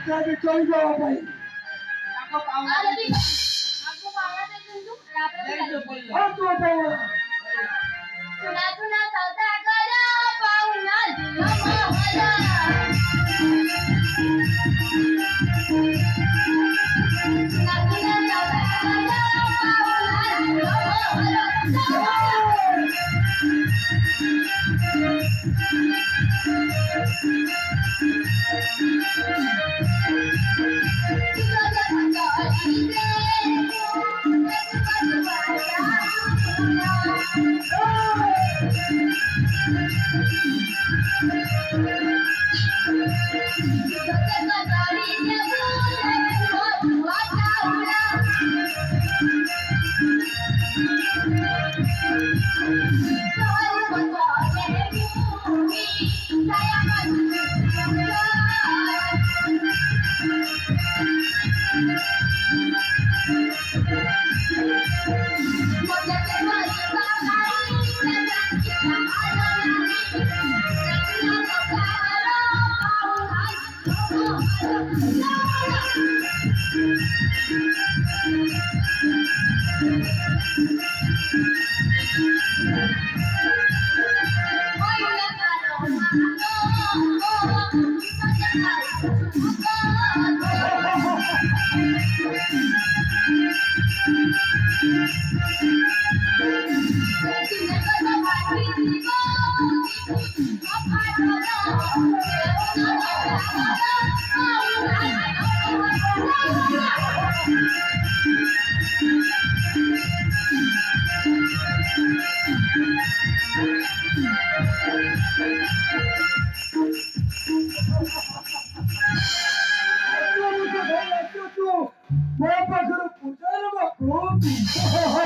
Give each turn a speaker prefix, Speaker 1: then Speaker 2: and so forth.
Speaker 1: jadi coy jawab ভাই
Speaker 2: টাকা পাও না
Speaker 3: আরে আপু বাংলাতে কিন্তু
Speaker 2: এই তো বললো
Speaker 1: আর তো পাওয়া
Speaker 3: শোনা শোনা সওদাগর পাওনা দিল মহলা শোনা শোনা সওদাগর পাওনা দিল
Speaker 1: Mau pagar putar baku.